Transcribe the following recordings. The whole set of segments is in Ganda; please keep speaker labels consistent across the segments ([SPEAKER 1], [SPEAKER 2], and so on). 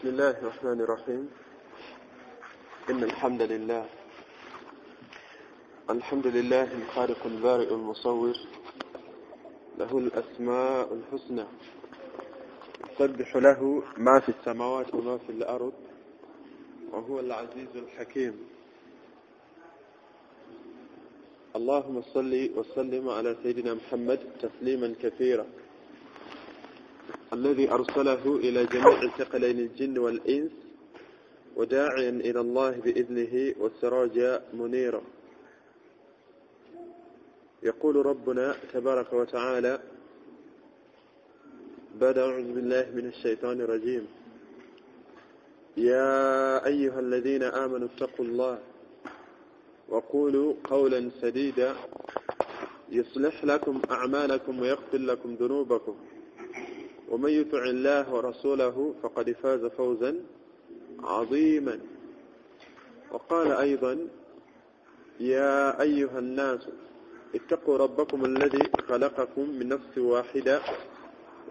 [SPEAKER 1] بسم الله الرحمن الرحيم. إن الحمد لله الخالق البارئ المصور له الأسماء الحسنى يسبح له ما في السماوات وما في الأرض وهو العزيز الحكيم. اللهم صل وسلم على سيدنا محمد تسليما كثيرا الذي أرسله إلى جميع ثقلين الجن والإنس وداعيا إلى الله بإذنه وسراجا منيرا. يقول ربنا تبارك وتعالى بعد أعوذ بالله من الشيطان الرجيم: يا أيها الذين آمنوا اتقوا الله وقولوا قولا سديدا يصلح لكم أعمالكم ويغفر لكم ذنوبكم ومن يطع الله ورسوله فقد فاز فوزا عظيما. وقال أيضا: يا أيها الناس اتقوا ربكم الذي خلقكم من نفس واحدة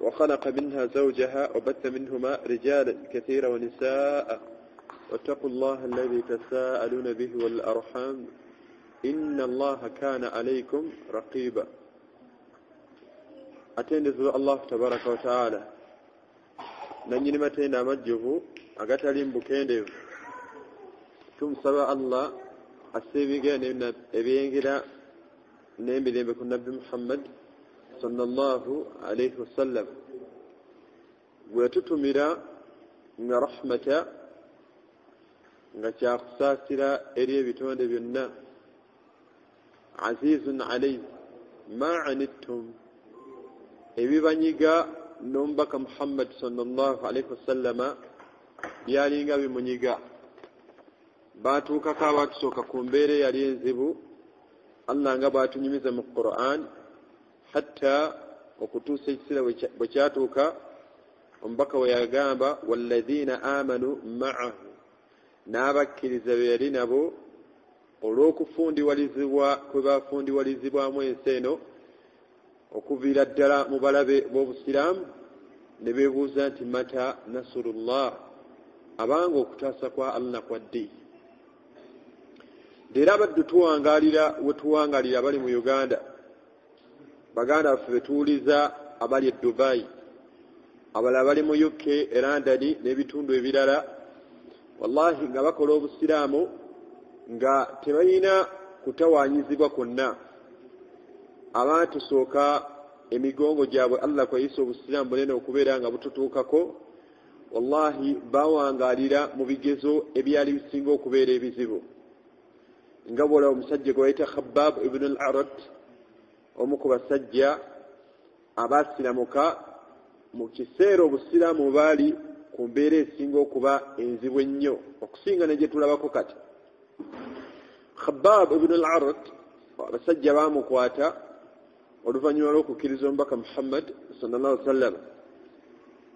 [SPEAKER 1] وخلق منها زوجها وبث منهما رجالا كثيرا ونساء واتقوا الله الذي تساءلون به والأرحام إن الله كان عليكم رقيبا. atendezo Allah tabaraka wa taala nanyini matenda amajjuvu agatali mbukendevu tumusaba Allah asebigane ebyengera n'emirembe ku Nabbi Muhammad sallallahu alayhi wasallam gwetutumira nga rahmata nga kyakusaasira eri ebitonde byonna azizun alayhi ma anittum ebibanyiga n'omubaka Muhammad sallallahu alayhi wasallama byalinga bimunyiga batuukako abatusooka ku mbeera yali enzibu Allah nga batunyumiza mu Qur'an hatta okutuusa ekiseera bwe kyatuuka omubaka we yagamba walladhina amanu ma'ahu n'abakkiriza be yali nabo olw'okufundiwalizibwa kwe bafundiwalizibwamu ensi eno okuviira ddala mu balabe b'obusiraamu ne beebuuza nti mata nasurullah, abanga okutaasa kwa Allah kwa ddi. Era abaddu tuwangaalira we tuwangaalira abali mu Uganda, baganda baffe betuwuliza abali e Dubai, abalala bali mu UK e London n'ebitundu ebirala, wallahi nga bakola obusiraamu nga tebalina kutawaanyizibwa kwonna. Abantu sooka emigongo gyabwe Allah kweyisa obusiraamu bunene okubeera nga bututuukako, wallahi bawangaalira mu bigezo ebyali bisinga okubeera ebizibu. Nga bw'olaba omusajja gwe bayita Khabbab ibn al-Arat, omu ku basajja abaasiramuka mu kiseera obusiraamu baali ku mbeera esinga okuba enzibu ennyo okusinga ne gye tulabako kati. Khabbab ibn al-Arat abasajja baamukwata oluvannyuma lw'okukkiriza omubaka Muhammad sallallahu alaihi wasallam,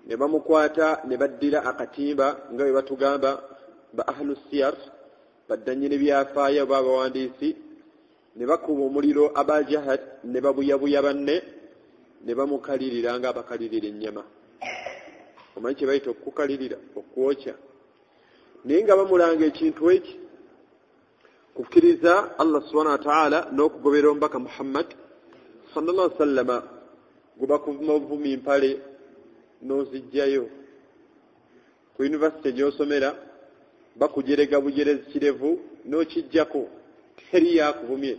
[SPEAKER 1] ne bamukwata ne baddira akatimba nga bwe batugamba ba ahlu siyar, baddannyini byafaayo oba abawandiisi, ne bakuba omuliro aba jahad ne babuyabuya banne ne bamukalirira nga abakalirira ennyama. Omanyi kye bayita okukalirira, okwokya. Naye nga bamulanga ekintu eki kukkiriza Allah subhanahu wa ta'ala n'okugobera omubaka Muhammad sallallahu alaihi wasallam, gwe bakuvuma obuvumi mpale n'ozijjayo ku yunivasite gy'osomera, bakujerega bujerezi kirevu n'okijjako teri yakuvumye.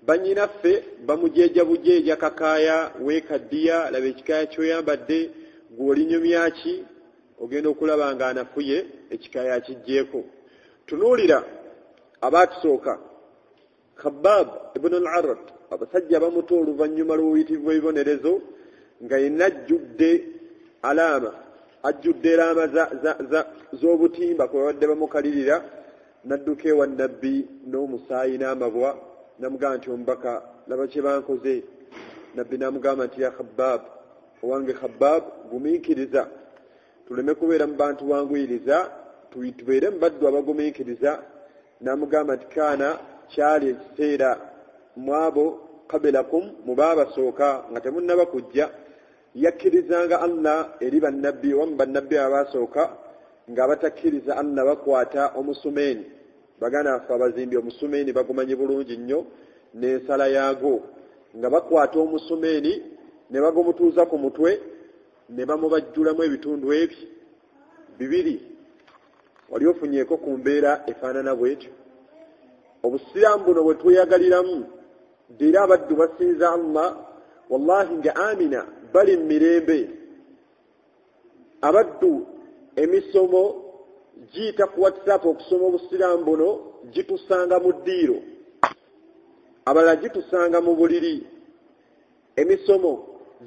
[SPEAKER 1] Bannyinaffe bamujeeja bujeeja kakaaya weekaddiya, laba ekikaaya ky'oyambadde, gwe olinyumya ki, ogenda okulaba nga anafuye ekikaaya akijjeeko. Tunuulira abaatusooka Khabbab ibn al-Arat, abasajja bamuta oluvannyuma lw'obuyitivu bw'ebibonerezo nga yenna ajjudde alaama z'obutimba kwe babadde bamukalirira, n'adduka ewa Nabbi n'omusaayi n'amabwa, n'amugamba nti omubaka laba kye bankoze. Nabbi n'amugamba nti ya Khabbab, owange Khabbab, gumiikiriza tuleme kubeera mu bantu banguyiriza, tubeere mu baddu abagumiikiriza. N'amugamba nti kaana kyali ekiseera mu abo qablakum, mu baabasooka nga temunnaba kujja, yakkirizanga Allah eri bannabbi wamu bannabbi abaasooka nga batakkiriza Allah bakwata omusumeni bagana afa abazimbi omusumeni bagumanyi bulungi nnyo n'ensala yaago nga bakwata omusumeni ne bagumutuuza ku mutwe ne bamubajjulamu ebitundu ebyo bibiri wali ofunyeeko ku mbeera efaanana bwetyo obusiraamu buno bwe tweyagaliramu dira abaddu basinza Allah wallahi nga amina bali mirembe abaddu emisomo giyita ku WhatsApp okusoma obusiraamu buno gitusanga mu ddiiro abalala gitusanga mu buliri emisomo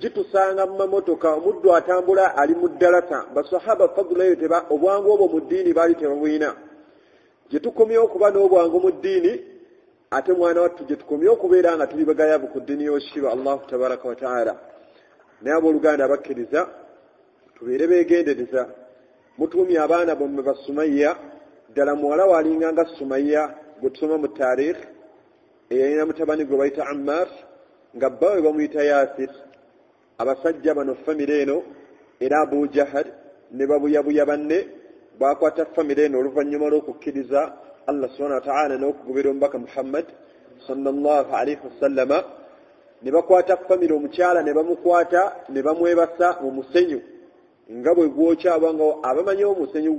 [SPEAKER 1] gitusanga mu mamotoka omuddu atambula ali mu ddalasa basahaba fadulayo obwangu obwo mu ddiini baali tebabwina gye tukomye okuba n'obwangu mu ddiini ate mwana wattu gye tukomye okubeera nga tuli bagayavu ku ddiini y'oshiba Allahu tabaraka wa taala naye abooluganda abakkiriza tubeere beegendereza mutuumye abaana bammwe ba Sumayya ddala muwala waalinganga Sumayya gwe tusoma mu taarikh eyalina mutabani gwe bayita Ammar nga bbawe bamuyita Yaasir abasajja bano famire eno era Abu Jahal ne babuyabuya banne bakwata famire eno oluvannyuma lw'okukkiriza Allah subhanahu wa ta'ala n'okugobera omubaka Muhammad sallallahu alaihi wasallama ne bakwata famire omukyala ne bamukwata ne bamwebasa mu musenyu nga bwe gwokya abamanyi omusenyu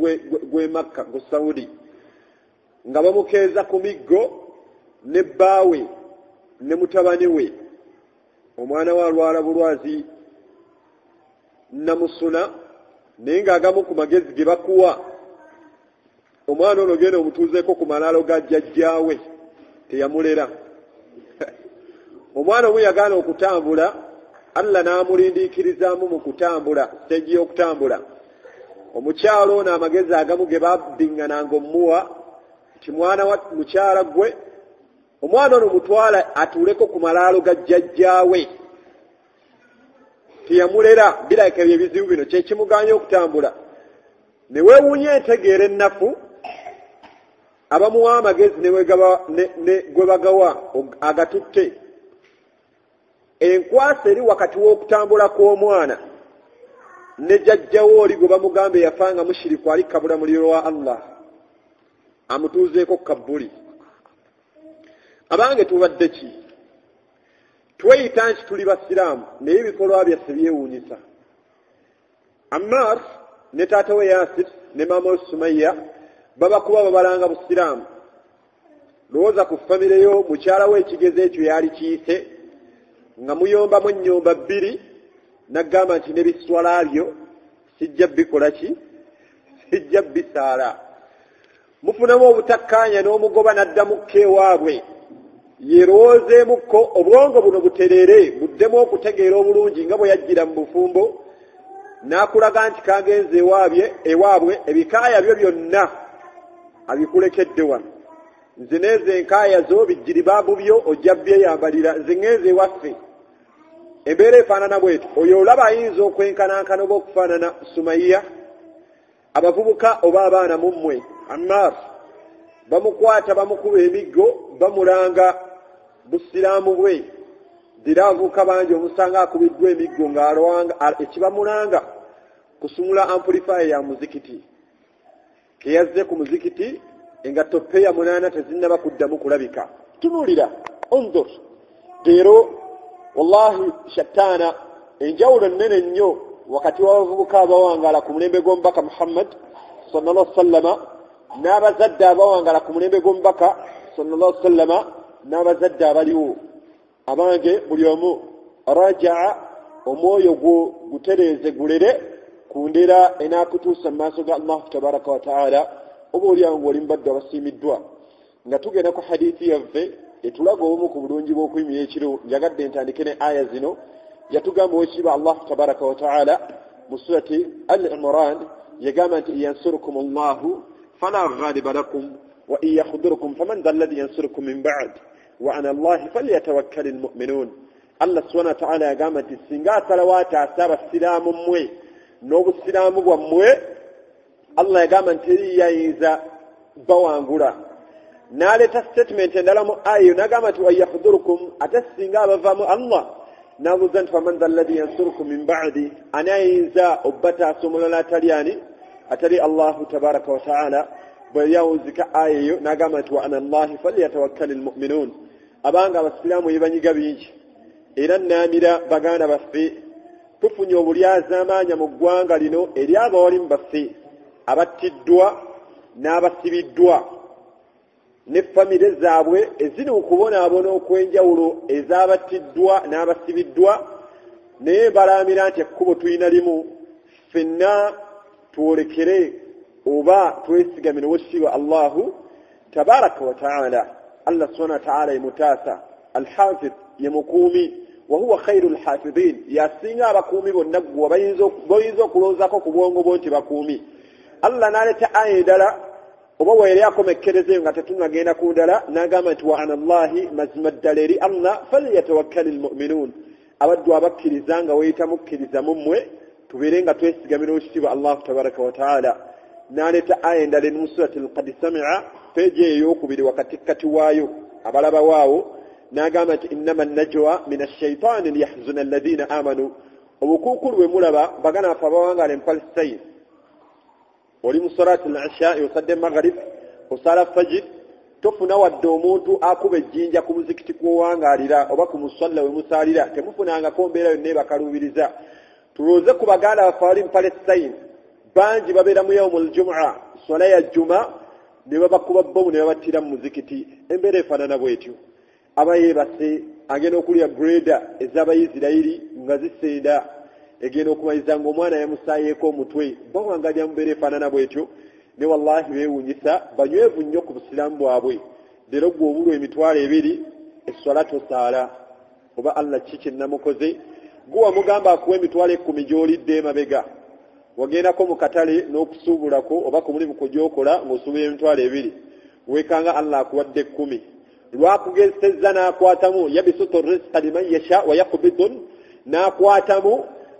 [SPEAKER 1] gwe Makka gu Saudi nga bamukeeza ku miggo ne bbaawe ne mutabani we omwana wa alwala bulwazi namusuna naye ng'agamu ku magezi ge bakuwa omwana ono genda omutuuzeeko ku malaalo ga jjajjaawe teyamulera omwana omu yagaana okutambula Allah n'amulindiikirizaamu mu kutambula siteegi y'okutambula omukyalo ono amagezi agamu ge babbiŋŋananga omuwa nti mwana wa mukyala gwe omwana ono mutwala atuuleko ku malaalo ga jjajjaawe teyamulera birabika bye bizibu bino kyekimuganya okutambula ne weewuunya entegeera ennafu abamuwa amagezi gwe bagawa agatutte enkwasa eri wakati w'okutambula kw'omwana ne jjajjawo oli gwe bamugamba eyafanga mushiriku ali kabula muliro wa Allah amutuuzeeko kabbuli abange tubadde ki tweyita nti tuli basiraamu naye ebikolwa byaffe byewuunyisa Ammar ne taata we Yaasir ne maama we Sumayya babakuba babalanga busiraamu lowooza ku famire yo mukyala we ekigezo ekyo yali kiyise nga muyombamu ennyumba bbiri naggamba nti ne biswala byo sijja bikola ki sijja bisaala mufunamu obutakkaanya n'omugoba n'addamu keewaabwe yerowoozeemukko obwongo buno butereere buddemu okutegeera obulungi nga bwe yajjira mu bufumbo n'akulaga nti kagenze ewaabwe ebikaaya byo byonna abikulekedde wano nze nezo enkaaya zo bijjiribaabu byo ojja byeyambalira nze ngenze ewaffe embeera efaanana bwetu oyo olaba ayinza okwenkanankana oba okufaanana Sumayya abavubuka oba abaana mu mmwe Ammar bamukwata bamukuba emiggo bamulanga busiraamu bwe dira avuka bangi omusanga akubiddwa emiggo ng'alwanga ekibamulanga kusumula amplifier ya muzikiti keyazze ku muzikiti engatto peya 8 tezinnaba kuddamu kulabika tunuulira onzor leero wallahi shattaana enjawulo nnene nnyo wakati w'abavubuka abawangala ku mulembe gw'omubaka Muhammad sallallahu alaihi wasallama n'abazadde abawangala ku mulembe gw'omubaka sallallahu alaihi wasallama n'abazadde abaliwo abange buli omu rajaa omwoyo gwo gutereeze gulere ku ndera enaakutuusa mu maaso ga Allah tabaraka wa taala oba oliawo ng'oli mbadde abasiimiddwa nga tugenda ku hadithi yaffe etulaga obumu ku bulungi bw'okuyimira ekiro njagadde ntandike ne aya zino yatugamba wekiba Allah tabaraka wa taala mu surati al-Imran yagamba nti yansurukum Allahu fala ghaliba lakum wa in yakhdurukum faman dha alladhi yansurukum min ba'd wa ala Allahi falyatawakkalul mu'minun Allah subhanahu wa ta'ala yagamba nti singa asalawaata asaba siraamu mmwe n'obusiraamu bwammwe Allah yagamba nti yayinza bawangula n'aleeta statement endala mu ayo n'agamba nti wayakhdurukum ate singa abavaamu Allah n'abuuza nti faman dha alladhi yansurukum min ba'di ani ayinza obbataasa omulala atali ani atari Allahu tabaraka wa ta'ala bweyawuzika ayeyo n'agamba nti wa ala Allahi falyatawakkali almu'minun abanga abasiraamu yebanyiga bingi era nnamira baganda baffe tufunye obulyazaamaanya mu ggwanga lino eri abawalimu baffe abattiddwa n'abasibiddwa ne famire zaabwe eziri okubonaabona okw'enjawulo ez'abattiddwa n'abasibiddwa naye balamira nti ekkubo tulina limu ffenna twolekere oba twesigamire wekitiibwa Allahu tabaraka wa ta'ala. Allah subhanahu wa ta'ala yemutaasa alhafidh yemukuumi wa huwa khairul hafidhin yasinga abakuumi bonna gwe bayinza okuloozaako ku bwongo bwo nti bakuumi. Allah n'aleeta aya endala oba weeri akomekkereze nga tetunagenda ku ndala n'agamba nti wa ala Allahi mazima ddala eri Allah falyatawakkali almu'minun abaddu abakkiriza nga weyita mukkiriza mu mmwe tubeere nga twesigamira ekitiibwa Allahu tabaraka wa ta'ala. N'aleeta aya endala mu suratul qad sami'a peegi ey'okubiri wakatikkati waayo abalaba waawo n'agamba nti innama najwa min ash-shaytaani liyahzuna alladhina amanu obukuukulu bwe mulaba bagana bafe abawangaala Palestine oli mu salaatul isha osadde maghrib osala fajr tofuna wadde omuntu akuba ejjinja ku muzikiti kw'owangaalira oba ku musalla we musaalira temufunangako mbeera yonna ebakaluubiriza. Tulooze ku baganda bafe abali mu Palestine bangi babeera mu yawmul jumu'a swala ya juma ne babakuba bbomu ne babattira mu muzikiti embeera efaanana bwetyo. Aba yeebase agenda okulya greda ez'abayisirayiri nga zisenda egenda okumaliza ng'omwana yamusaayeeko omutwe bawangalira mu mbeera efaanana bwetyo ne wallahi beewuunyisa banywevu nnyo ku busiraamu bwabwe. Leero gwe obulwa emitwalo ebiri esswala tosaala oba Allah ki kye namukoze gwe wamugamba akuwa emitwalo 10 gy'olidde emabega wagendako mu katale n'okusuubulako oba ku mulimu kugyokola ng'osuubula emitwalo ebiri weekanga Allah akuwadde 10 lwakugezesezza n'akwatamu yabisutu rizqa liman yasha wa yaqbidun n'akwatamu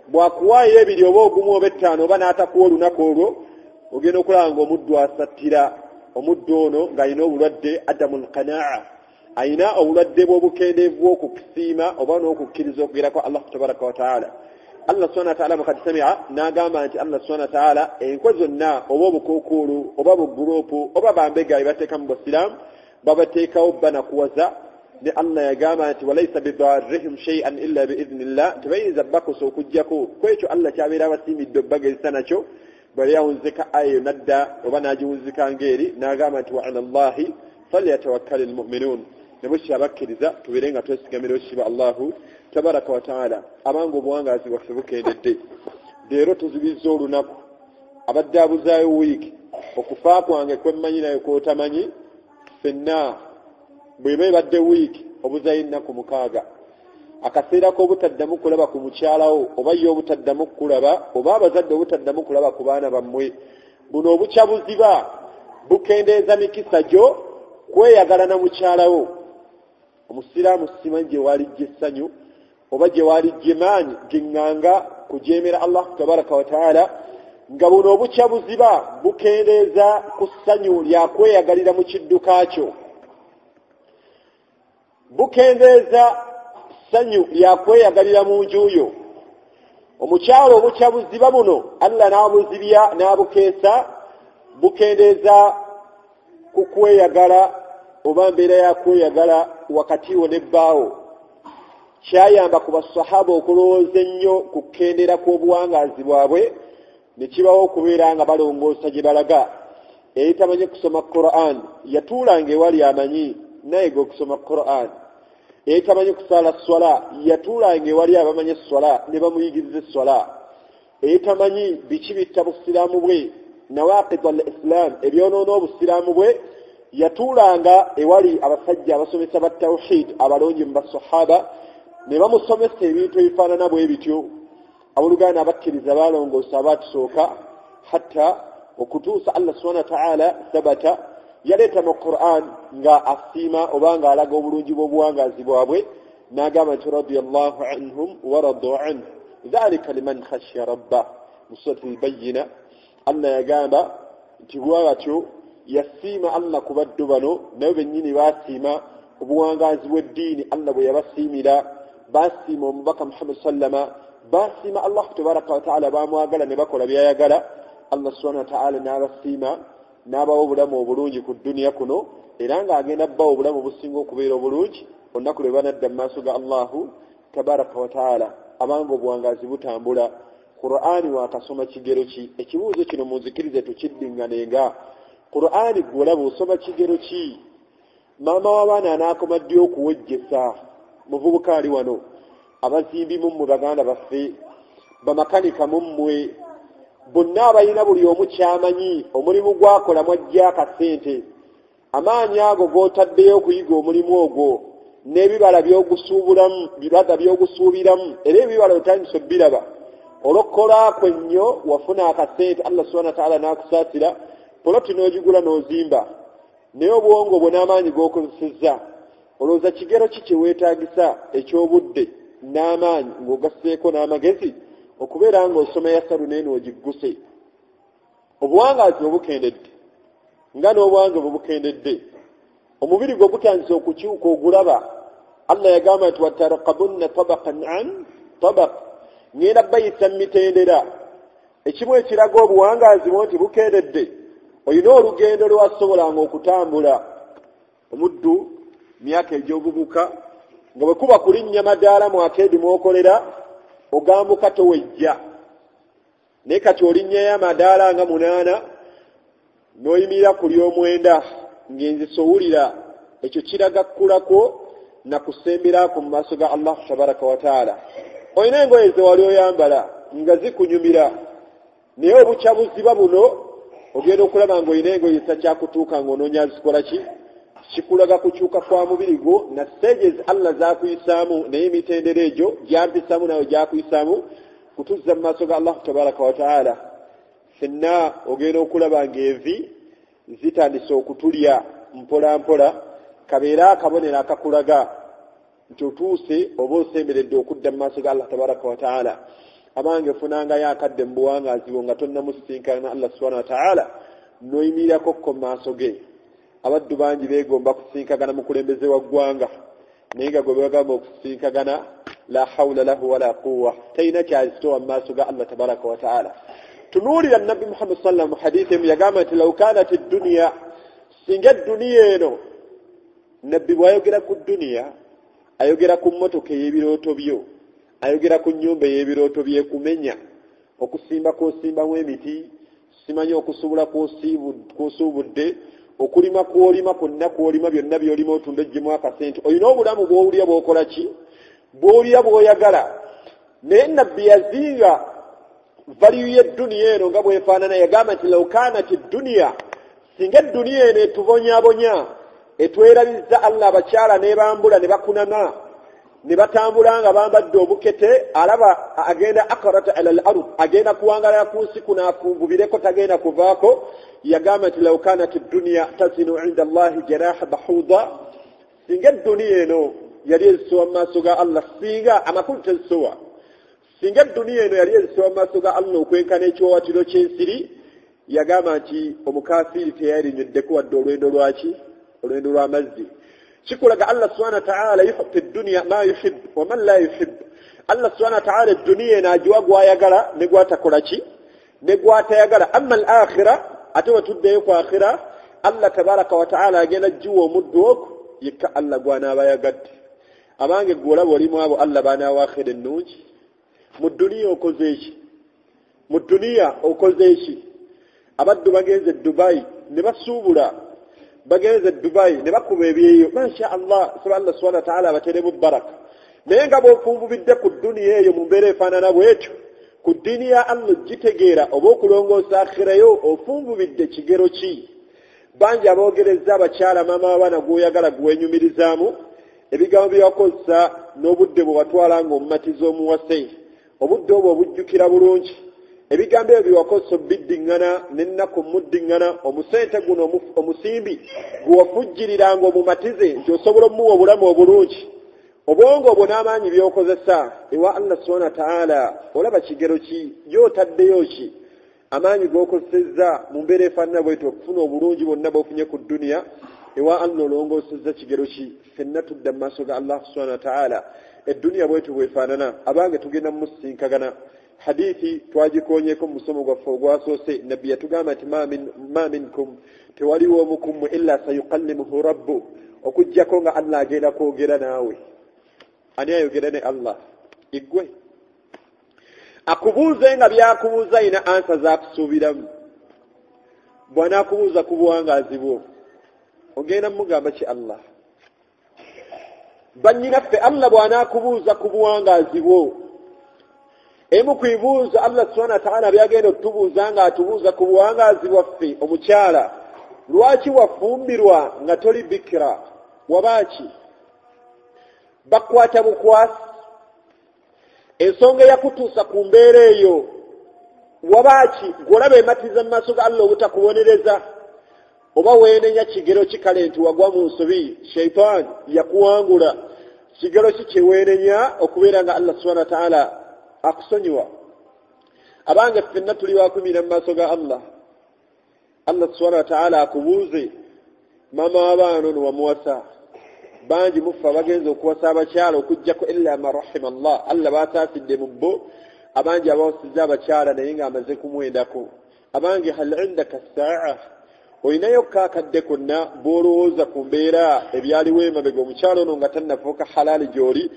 [SPEAKER 1] bw'akuwaayo ebiri oba ogumu oba ettaano oba n'atakuwa olunaku olwo ogenda okulaba ng'omuddu asattira omuddu ono ng'alina obulwadde adamul qanaa ayina obulwadde bw'obukendeevu bw'okukisiima oba n'okukkiriza okugerako Allah tabaraka wa ta'ala. Allah subhanahu wa ta'ala mukad sami'a n'agamba nti Allah subhanahu wa ta'ala enkwe zonna oba obukuukulu oba buguruupu oba bambega ebateeka mu busiraamu babateekawo banakuwaza ne Allah yagamba nti walaysa bidarrihim shay'an illa biidhnillah tebayinza bakosa okujjako kwekyo Allah kyabeera abasiimidde obbagezesa nakyo bali yawunzika ayo nadda oba n'agiwunzika ng'eri n'agamba nti wa ala Allahi falyatawakkali almu'minun ne bwe kyabakkiriza tubeere nga twesigamira ekitiibwa Allahu tabaraka wa ta'ala. Abange obuwangaazi bwaffe bukendedde leero tuzibizza olunaku abadde abuzaayo wiiki okufa kwange kwemmanyi nayo kwotamanyi ffenna bweba ebadde wiiki obuzaayo ennaku 6 akaseera k'obutaddamu kulaba ku mukyalawo oba ye obutaddamu kulaba oba abazadde obutaddamu kulaba ku baana bammwe buno obukya buziba bukendeeza mikisa gyo kweyagala na mukyalawo. Omusiraamu simanyi gye waalijja essanyu oba gye waalijja emaanyi geŋŋanga kujeemera Allah tabaraka wa ta'ala nga buno obukya buziba bukendeeza ku ssanyu lyakweyagalira mu kidduka kyo bukendeeza ssanyu lyakweyagalira mu nju yo. Omukyalo obukya buziba buno Allah n'abuzibya n'abukeesa bukendeeza ku kweyagala oba mbeera ya kweyagala wakati wo n'ebbaawo. Kyayamba ku basahaba okulowooza ennyo ku kukendera kw'obuwangaazi bwabwe ne kibawo okubeera nga balongoosa gye balaga. Eyitamanyi kusoma Qur'an yatuulanga ewali amanyi naye ge okusoma Qur'an. Eyitamanyi kusaala swala yatuulanga ewali abamanyi swala ne bamuyigiriza swala. Eyitamanyi biki bitta busiraamu bwe nawaqid al-islam ebyonoona obusiraamu bwe yatuulanga ewali abasajja abasomesa ba tawhid abalongi mu basahaba ne bamusomesa ebintu ebifaanana bwe bityo. Abooluganda abakkiriza balongoosa abaatusooka hatta okutuusa Allah subhanahu wa ta'ala sabata yaleeta mu Qur'an nga asiima oba nga alaga obulungi bw'obuwangaazi bwabwe n'agamba nti radiyallahu anhum wa radu anhu dhalika liman khashya rabbah mu suratul bayyina. Allah yagamba nti bw'atyo yasiima Allah ku baddu bano naye bennyini baasiima obuwangaazi bw'eddiini Allah bwe yabasiimira baasiima omubaka Muhammad sallama baasiima Allah tabaraka wa ta'ala baamwagala ne bakola byayagala Allah subhanahu wa ta'ala n'abasiima n'abawa obulamu obulungi ku dduniya kuno era ng'agenda bbawa obulamu obusinga okubeera obulungi olunaku lwe banadda mu maaso ga Allahu tabaraka wa ta'ala abanga obuwangazi butambula. Qur'ani wakasoma kigero ki? Ekibuuzo kino munzikirize tukiddinganenga. Qur'ani gwolaba osoma kigero ki? Maama w'abaana anaakoma ddi okuwejjesa? Muvubuka ali wano, abazimbi mummwe baganda baffe, bamakanika mummwe, bonna abalina buli omu kyamanyi omulimu gwakola mwajja akasente, amaanyi ago g'otaddeyo okuyiga omulimu ogwo n'ebibala by'ogusuubiramu era ebibala otandise obbiraba olw'okukola kwe nnyo wafuna akasente Allah subhanahu wa ta'ala n'akusaasira poloti n'ogigula n'ozimba naye obwongo bwe n'amaanyi g'okozesezza olowooza kigero ki kye weetaagisa eky'obudde n'amaanyi ng'ogasseeko n'amagezi okubeera ng'osoma yasalu n'eno ogigguse. Obuwangaazi obukendedde nga n'obwange bubukendedde omubiri gwe gutandise okukyuka ogulaba. Allah yagamba nti wataraqabunna tabaqan an tabaq, ngenda bayita mitendera. Ekimu ekiraga obuwangaazi bwo nti bukendedde olina olugendo lwasobolanga okutambula. Omuddu myaka egy'obubuka nga bwe kuba kulinnya madaala mu akeedi mwokolera ogambuka towejja, naye kati olinnyayo amadaala nga 8 n'oyimirira ku ly'omwenda ng'enzisowulira. Ekyo kiraga kkulako na kusemberaako mu maaso ga Allah tabaraka wa taala. Olina engoye ze wali oyambala nga zikunyumira naye obukya buziba buno ogenda okulaba ng'olina engoye zitacyakutuuka ng'onoonya zikola ki? Kikulaga kukyuka kwa mubiri gwo na stages Allah zakuyisaamu naye emitendera egyo gyampisaamu nayo gyakuyisaamu kutuzza mu maaso ga Allah tabaraka wa taala. Fenna ogenda okulaba ng'envi zitandise okutulya mpola mpola, kabeera akabonero akakulaga nti otuuse oba osemberedde okudda mu maaso ga Allah tabaraka wa taala. Abange funangayo akadde mu buwangaazi bwo nga tonnamusinkana Allah subhanahu wa taala n'oyimirirako ko mu maaso ge. Abaddu bangi beegomba kusinkagana mu kulembeze wa ggwanga naye nga gwe bagamba okusinkagana la hawla lahu wala quwwa, talina kyazitowa mu maaso ga Allah tabaraka wa taala. Tunuulira Nabbi Muhammad sallallahu alaihi wasallam hadithi emu yagamba nti law kanat ad-dunya, singa dduniya eno, Nabbi bw'ayogera ku dduniya ayogera ku mmotoka ey'ebirooto byo, ayogera ku nnyumba ey'ebirooto byekumenya, okusimba kw'osimbamu emiti, simanyi okusubula kw'osuubudde, okulima kw'olima kwonna kw'olima byonna by'olima otunda ejjemu akasente. Olina obulamu bw'owulira bw'okola ki? Bw'owulira bw'oyagala. Naye Nabbi yazinga valiyu y'edduniya eno nga bwefaanana, yagamba nti law kanat ad-dunya, singa edduniya eno etubonyabonya etwerabizza Allah abakyala n'ebambula ne bakunana ne batambula nga bambadde obukete, alaba agenda akarata ala al-ard, agenda kuwangalira ku nsi kunafumbubireko tagenda kuvaako. Yagamba nti law kanat ad-dunya tasinu inda Allah janaha bahuda, singa edduniya eno yali ezisowa mu maaso ga Allah, singa amakulu tezisowa, singa edduniya eno yali ezisowa mu maaso ga Allah okwenkana ekiwawatiro ky'ensiri, yagamba nti omukafiiri teyarinnyeddeku wadde olwendo lwaki? Olwendo lw'amazzi. Kikulaga Allah subhanahu wa ta'ala yuhibbu ad-dunya ma yuhibbu wa man la yuhibbu. Allah subhanahu wa ta'ala edduniya eno agiwa gw'ayagala ne gw'atakola ki? Ne gw'atayagala. Amma al-akhirah, ate watuddeyo ku akhira, Allah tabaraka wa ta'ala agenda giwa omuddu ogwo yekka Allah gw'anaaba yagadde. Abange gw'olaba olimu abo Allah baanaawa akhira ennungi. Mu dduniya okoze eki? Mu dduniya okoze eki? Abaddu bagenze Dubai ne basuubula, bagenze Dubai ne bakuba ebyeyo, masha Allah, Allah subhanahu wa ta'ala abateremu baraka. Naye nga bw'ofumbubidde ku dduniya eyo mu mbeera efaanana bw'etyo, ku ddiini ya Allah gitegeera oba okulongoosa akhirayo ofumbubidde kigero ki? Bangi aboogereza abakyala maama w'abaana gw'oyagala gwenyumirizaamu, ebigambo byewakozesa n'obudde bwe watwala ng'omumatiza omuwase, obudde obwo obujjukira bulungi. Ebigambo ebyo byewakozesa obiddiŋŋana n'ennaku muddiŋŋana, omusente guno omusimbi gw'ofujjiriranga omumatize nti osobola omuwa obulamu obulungi. Obwongo obwo n'amaanyi by'okozesa ewa Allah subhanahu wa ta'ala, olaba kigero ki? Gy'otaddeyo ki? Amaanyi g'okozesezza mu mbeera efaanana bw'etyo okufuna obulungi bwonna bw'ofunye ku dduniya, ewa Allah olongoosezza kigero ki? Ffenna tudda mu maaso ga Allah subhanahu wa ta'ala. Edduniya bw'etyo bwefaanana. Abange tugenda mu musinkagana hadithi twagikonyeko mu musomo gwaffe ogwasoose nabbi yatugamba nti ma minkum tewaliwo omukumu illa sayukallimuhu rabbu okujjako nga Allah agenda kwogera naawe. Ani ayogera ne Allah? Igwe akubuuze nga byakubuuza ina ansa zakusuubiramu. Bw'anaakubuuza ku buwangaazi bwo ogenda mugamba ki Allah? Bannyinaffe Allah bw'anaakubuuza ku buwangaazi bwo emu kwibuuza Allah subhanahu wa ta'ala byagenda okutubuuza nga atubuuza ku buwangaazi bwaffe. Omukyala lwaki wafumbirwa nga toli bikira? Wabaaki bakwata bukwasi ensonga yakutuusa ku mbeera eyo? Wabaaki gwolaba ematiza mu maaso ga Allah obutakubonereza? Oba weenenya kigero kikale nti wagwa mu nsobi shaitan yakuwangula, kigero ki kyeweenenya okubeera nga Allah subhanahu wa ta'ala akusonyiwa? Abange ffenna tuli bakumira mu maaso ga Allah. Allah subhanahu wa ta'ala akubuuze maama w'abaana no wamuwasa. Bangi mufa bagenza okuwasa abakyala okujjako illa ma rahima Allah. Allah baataasidde mu bo. Abangi abawasizza abakyala naye ng'amaze kumwendako. Abange hal indaka saa, olinayo kaakadde konna bw'olowooza ku mbeera ebyaliwo emabega omukyala ono nga tannafuuka halaali gy'oli,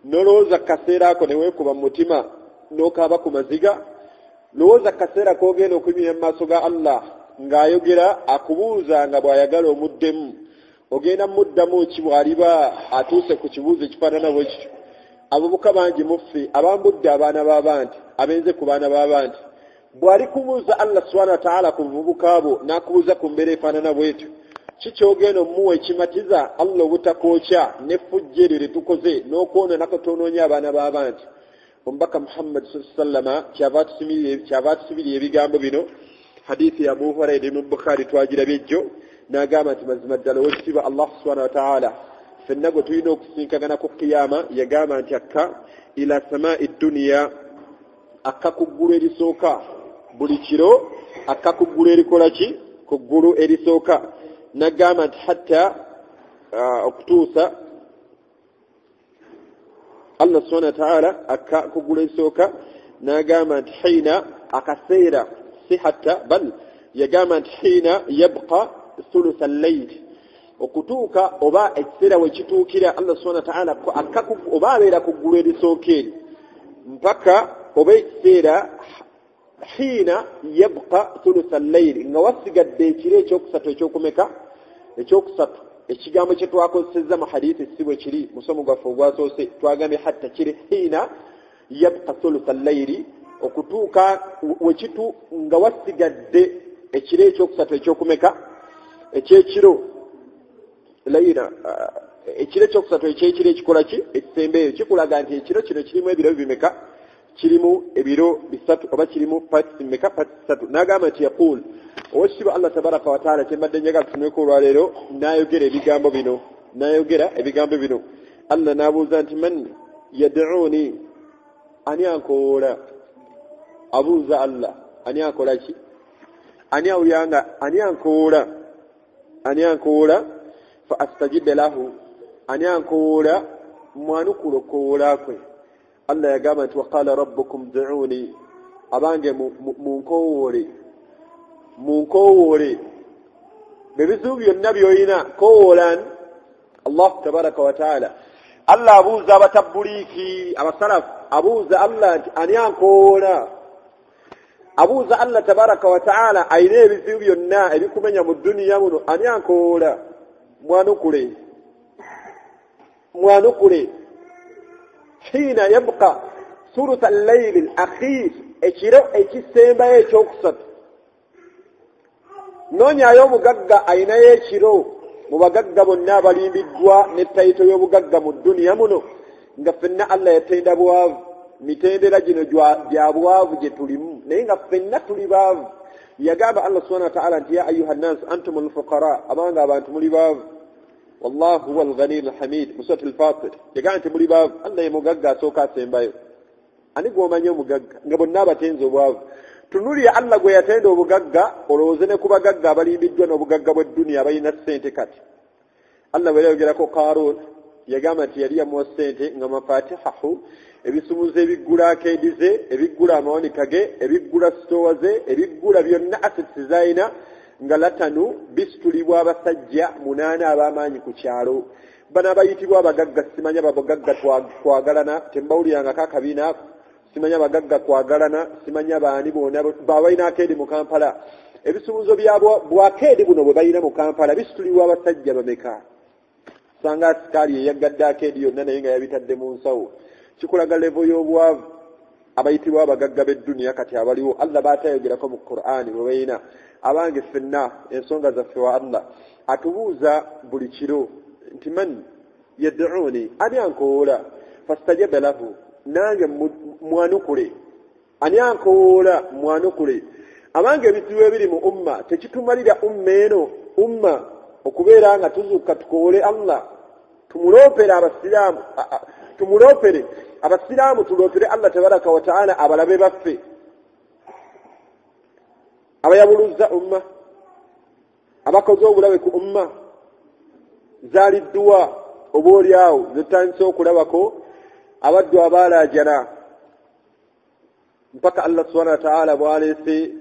[SPEAKER 1] nolowooza kaseera ako ne weekuba mu mutima n'okaaba ku maziga? Lowooza kaseera k'ogenda okuyimira mu maaso ga Allah ng'ayogera akubuuza nga bw'ayagala omuddemu, ogenda muddamu ki bw'aliba atuuse ku kibuuzo ekifaanana bwe kityo? Abavubuka bangi muffe abambudde abaana b'abantu, abenze ku baana b'abantu. Bw'ali kubuuza Allah subhanahu wa ta'ala ku buvubuka abo n'akubuuza ku mbeera efaanana bwetyo, kikyogenda omuwa ekimatiza Allah obutakookya n'effujja eryo lyetukoze n'okwonoona katoonoonya abaana b'abantu. Omubaka Muhammad sallama kyava atusibirya ebigambo bino. Hadithi ya Abu Hurayra mu Bukhari twagirabye ejjo, n'agamba nti mazima ddala owekitiibwa Allah subhanahu wa ta'ala ffenna gwe tulina okusinkagana ku kiyama yagamba nti akka ila samaa'i dduniya, akka ku ggulu erisooka buli kiro, akka ku ggulu erikola ki? Ku ggulu erisooka. N'agamba nti hatta okutuusa Allah subhanahu wa ta'ala akka ku ggulu erisooka. N'agamba nti hiina, akaseera si hatta bal yagamba nti hiina yabqa thulutha al-layl, okutuuka oba ekiseera we kituukira Allah subhanahu wa ta'ala oba abeera ku ggulu erisooka eri mpaka oba ekiseera hiina yabqa thulutha al-layl, nga wasigadde ekiro ekyokusatu ekyokumeka ekyokusatu. Ekigambo kye twakozesezza mu hadithi si bwe kiri musomo gwaffe ogwasoose, twagambye hatta kiri hiina yabqa thulutha al-layl, okutuuka wekitu nga wasigadde ekiro ekyokusatu ekyokumeka ekyekiro layira, ekiro ekyokusatu ekyekiro ekikola ki? Ekisembeeyo kikulaga nti ekiro kino kirimu ebiro bimeka? Kirimu ebiro bisatu oba kirimu pati meka? Pati satu. N'agamba nti yaqul, owekitiibwa Allah tabaraka wa ta'ala kyembadde njagala tufuneko olwaleero n'ayogera ebigambo bino. Allah n'abuuza nti man yad'uni, ani ankowoola? Abuuza Allah, ani akola ki? Ani awulanga? Ani ankowoola? Ani ankowoola? Fa astajibe lahu, ani ankowoola? Mwanukula okukowoola kwe. Allah yagamba nti waqala rabbukum du'uni, abange munkowoole bebizibu byonna by'olina kowoolan Allah tabaraka wa ta'ala. Allah abuuza abatabbuliiki abasalafu, abuuza Allah nti ani ankowoola? Abuuza Allah tabaraka wa ta'ala ayina ebizibu byonna ebikumenya mu dduniya muno, ani ankowoola? Mwanukule. Hiina yabqa thulutha al-layl al-akhir, ekiro ekisembayo ekyokusatu. Noonyayo omugagga ayinayo ekiro mu bagagga bonna abalimbiddwa ne ttayito y'obugagga mu dduniya muno, nga ffenna Allah yatenda bwavu. Mitendera gino gya bwavu gye tulimu, naye nga ffenna tuli baavu. Yagamba Allah subhanahu wa ta'ala nti ya ayuha nnas antumul fuqara, abanga abantu muli baavu. Wallahu huwal ghaniyyul hamid mu suratul Fatir. Yagamba nti muli baavu. Allah ye mugagga asooka asembayo. Ani gw'omanyi omugagga nga bonna abatenze obwavu? Tunulira Allah gwe yatenda obugagga, olowooze ne ku bagagga abalimbiddwa n'obugagga bw'edduniya abalina ssente kati. Allah bwe yayogerako Qaaruun yagamba nti yali yamuwa ssente nga mafatihahu ebisumuze ebiggula akedize ebiggula amawanika ge ebiggula sitowa ze ebiggula byonna assets zayina nga latanu bisitulibwa abasajja 8 ab'amaanyi ku kyalo bano abayitibwa abagagga simanya babagagga twagalana tembawuliranga kakabiina ako simanya bagagga kwagalana simanya baani bona babalina akedi mu Kampala ebisumuzo byabwo bwakedi buno bwe balina mu Kampala bisitulibwa abasajja bameka sanga asikali eyagadde akedi yonna naye nga yabitadde mu nsawo kikulaga level y'obwavu abayitibwa abagagga b'edduniya kati abaliwo Allah baatayogerako mu Qur'ani bwe bayina abange ffenna ensonga zaffe wa Allah atubuuza buli kiro nti man yad'uni ani ankoola fastajaba lahu nange mwanukule ani ankoola mwanukule abange ebizibu ebiri mu umma tekitumalira umma okubeera nga tuzuuka tukoole Allah tumulopere abasiraamu tulopere Allah tabaraka wa taala abalabe baffe abayabuluzza umma abakoze obulabe ku umma zaaliddwa oboolyawo zetandise okulabako abaddu abaalajana mpaka Allah subhanahu wa ta'ala bwaleese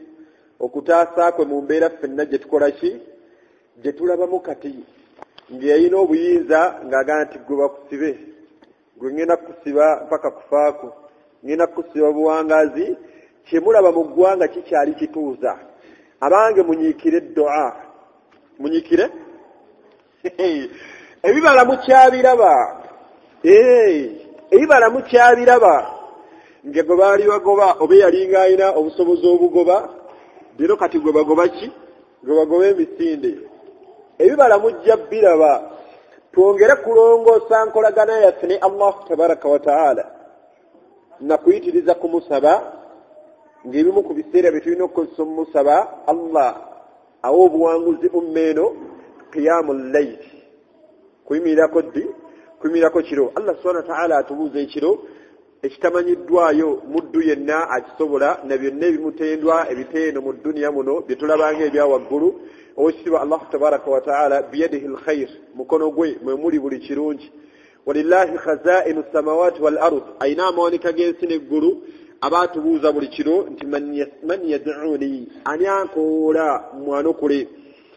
[SPEAKER 1] okutaasakwe mu mbeera ffenna gye tukola ki gye tulabamu kati ng'eyina obuyinza ng'agamba nti gwe bakusibe gwe ngenda kukusiba mpaka kufaako ngenda kukusiba buwangazi kyemulaba mu ggwanga kikyali kituuza abange munyiikire ddu'a munyiikire ebibala mukyabiraba ebibala mukyabiraba nge gwe baali bagoba oba yalinga alina obusobozi obugoba bino kati gwe bagoba ki gwe bagoba emisinde ebibala mujja biraba twongere kulongoosa nkolagana yaffe ne Allah tabaraka wa taala nakuyitiriza kumusaba ng'ebimu ku biseera bye tulina okukozesa omusaba Allah awa obuwanguzi ummeeno qiyamul layl kuyimirako kiro Allah subhanahu wa ta'ala atubuuza ekiro ekitamanyiddwayo muddu yenna akisobola na byonna ebimutendwa ebiteeno mu dduniya muno bye tulabanga ebya waggulu owekitiibwa Allah tabaraka wa ta'ala biyadihi alkhair mukono gwe mwe muli buli kirungi walillahi khazainu samawati wal ard ayina amawanika g'ensi n'eggulu abaatubuuza buli kiro nti man yad'uni ani ankoola mwanukule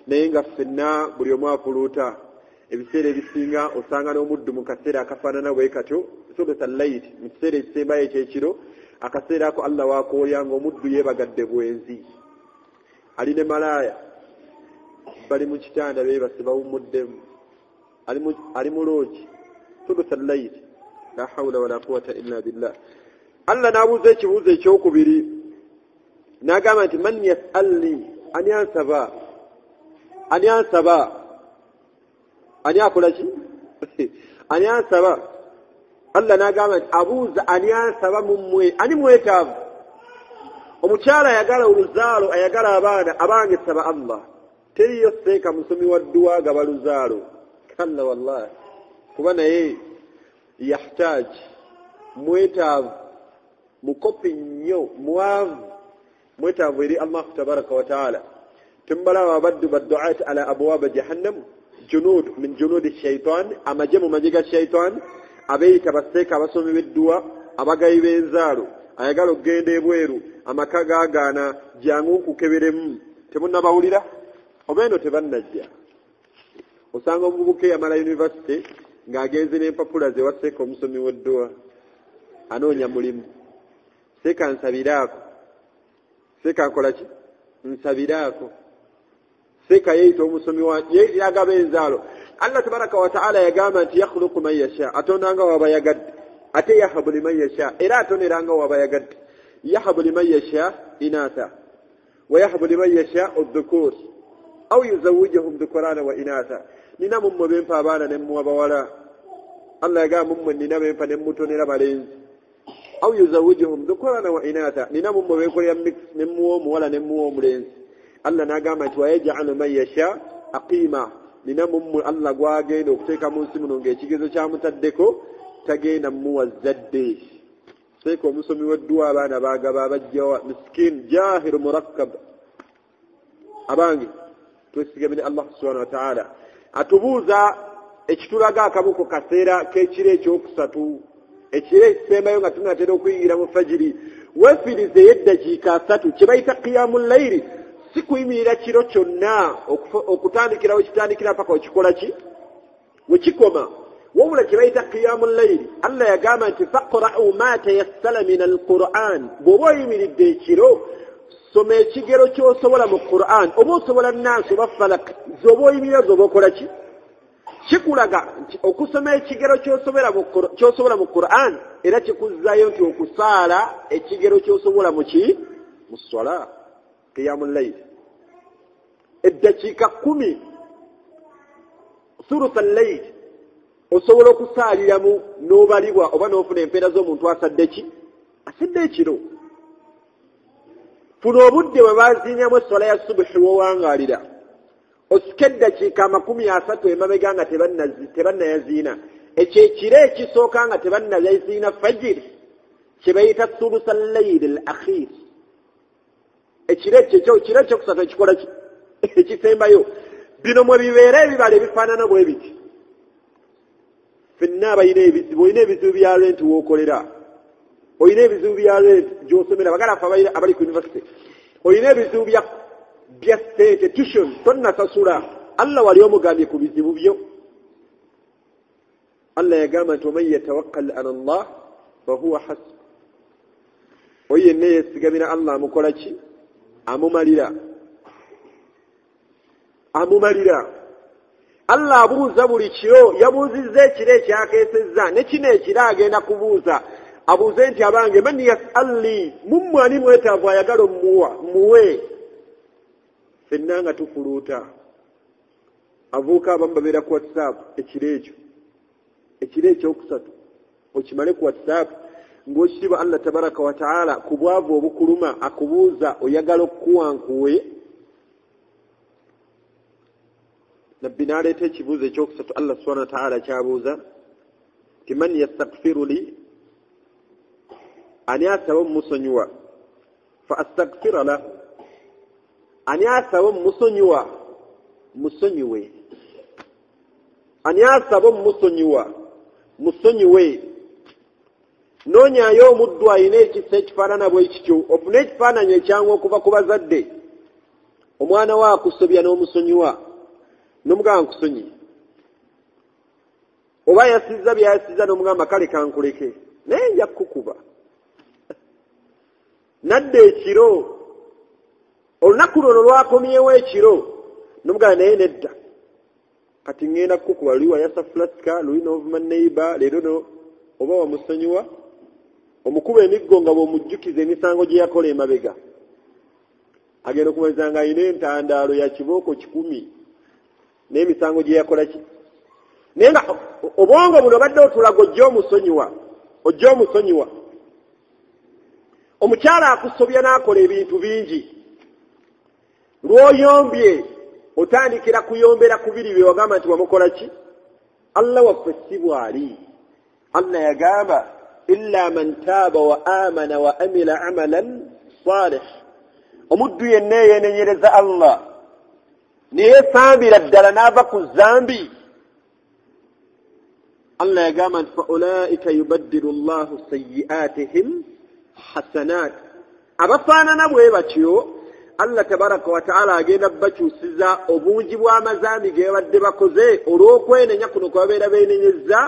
[SPEAKER 1] naye nga ffenna buli omu afuluuta ebiseera ebisinga osanga n'omuddu mu kaseera akafaanana bwe katyo sobesa layiti mu kiseera ekisembayo ekyekiro akaseera ako Allah waakoolya ng'omuddu yeebagadde bwenzi ali ne malaaya bali mu kitanda beebase bawumuddemu ali mu loogi sobesa layiti la hawla wala quwata illa billah Allah n'abuuza ekibuuzo ekyokubiri n'agamba nti man yasalni ani ansaba ani akola ki ani ansaba Allah n'agamba nti abuuza ani ansaba mummwe ani mwetaavu omukyala ayagala oluzaalo ayagala abaana abange saba Allah teriyo seeka musomi wa dduwa gaba luzaalo kalla wallahi kuba naye yahtaaj mwetaavu mukopi nnyo mwetaavu eri Allah tabaraka wa taala timbalaba abaddu baddu'aat ala abwaaba jahannam junud min junudi shaitan amajemu majiga shaitan abeeyita baseeka abasomi b'edduwa abagayi b'enzaalo ayagala okugenda ebweru amaka gaagaana jangu nkukeberemu temunnabawulira obeeno tebannajja osanga omuvubuka eyamala yunivasite ng'agenze n'empapula ze waseeka omusomi w'edduwa anoonya mulimu seeka nsabiraako seeka nkola ki nsabiraako seeka yeeyita omusomi yagaba enzaalo Allah tabaraka wa ta'ala yagamba nti yakhluqu man yasha atondanga waba yagadde ate yahabu liman yasha era atoneranga waba yagadde yahabu liman yasha inatha wa yahabu liman yasha adh-dhukur aw yuzawwijuhum dhukrana wa inatha nina mumwe bempa abaana ne muwa bawala Allah yagamba mumwe nina bempa ne mutonera balenzi aw yuzawwijuhum dhukrana wa inatha nina mumwe bekolera mix ne muwa omuwala ne muwa omulenzi Allah n'agamba nti wayaj'alu man yasha aqima nina mumwe Allah gwagenda okuteeka mu nsi muno ng'ekigezo kyamutaddeko tagenda muwa zadde seeka omusomi w'edduwa abaana baagaba abajjawa miskin jahiru murakkab abange twesigamire Allah subhanahu wa ta'ala atubuuza ekitulaga akamu ku kaseera k'ekiro ekyokusatu ekiro ekisembayo nga tunatera okuyingira mu fajiri weefirize y'eddakiika 3 kye bayita qiyamul layli si kuyimirira kiro kyonna okutandikira wekitandikira paka okikola ki wekikoma wabula kye bayita qiyamul layli Allah yagamba nti faqra'u ma tayassara min alquran bw'oba oyimiridde ekiro soma ekigero ky'osobola mu Qur'an oba osobola nnansi oba falak zoba oyimirira zoba okola ki kikulaga nti okusoma ekigero ky'osobola mu Qur'an era kikuzzaayo nti okusaala ekigero ky'osobola mu ki mu swala qiyamul layl eddakiika 10 thuluth al-layl osobola okusaaliramu n'obalibwa oba n'ofuna empeera z'omuntu asadde ki asadde ekiro funa obudde bwe bazinyamu essola ya subuhi wowangaalira osika eddakiika 30 emabega nga tebannayaziina ekyo ekiro ekisooka nga tebannayaziina fajiri kye bayita thuluth al-layl al-akhir ekiro ekyokusatu ekikola ekisembayo bino mwe bibeera ebibala ebifaanana bwe biti ffenna abayina ebizibu olina ebizibu bya renti wookolera olina ebizibu bya renti gy'osomera bagalafu abali ku university olina ebizibu bya state tuition tonnasasula Allah wali omugambye ku bizibu byo Allah yagamba nti waman yatawakkal ala Allah fahuwa hasb oyo yenna yeesigamira Allah amukola ki amumalira Allah abuuza buli kiro yabuuzizza ekiro ekyakeesezza ne kino ekiro agenda kubuuza abuuze nti abange man yasalli mummwani mwetaavu ayagala muwe ffenna nga tufuluuta avuuka abamu babeera ku WhatsApp ekiro ekyokusatu okimale ku WhatsApp ng'okitiibwa Allah tabaraka wa taala ku bwavu obukuluma akubuuza oyagala okukuwa nkuwe nabbi n'aleeta ekibuuzo ekyokusatu Allah subhanahu wa taala kyabuuza ti man yastaghfiru li ani asaba omusonyiwa fa astaghfira lahu ani asaba omusonyiwa musonyiwe ani asaba omusonyiwa musonyiwe noonyayo omuddu ayina ekisa ekifaanana bwe kityo ofune ekifaananyi ekyangu okuva ku bazadde omwana we akusobya n'omusonyiwa n'omugamba nkusonyi oba yasizza byayasizza n'omugamba kale kankuleke naye nja kukuba nadde ekiro olunaku luno lwakomyewo ekiro n'omugamba naye nedda kati ŋŋenda kukuba luli wayasa fulaska luli n'ovuma neiba leero oba wamusonyiwa omukuba emiggo nga bw'omujjukiza emisango gye yakola emabega agenda okumaliza nga ayina entandaalo ya kibooko 10 n'emisango gye yakola ki naye nga obwongo buno badde otulaga ojja omusonyiwa omukyala akusobya n'akola ebintu bingi lw'oyombye otandikira kuyombera ku biri bye wagamba nti wamukola ki Allah waffe si bwali Allah yagamba illa man taaba wa amana wa amila amalan salih omuddu yenna yeenenyereza Allah neyeesambira ddala n'ava ku zambi Allah yagamba nti fa ulaika yubaddilu Allahu sayyi'atihim hasanat abafaanana bwe batyo Allah tabaraka wa taala agenda bakyusiza obungi bw'amazambi ge badde bakoze olw'okwenenya kuno kwe babeera beenenyezza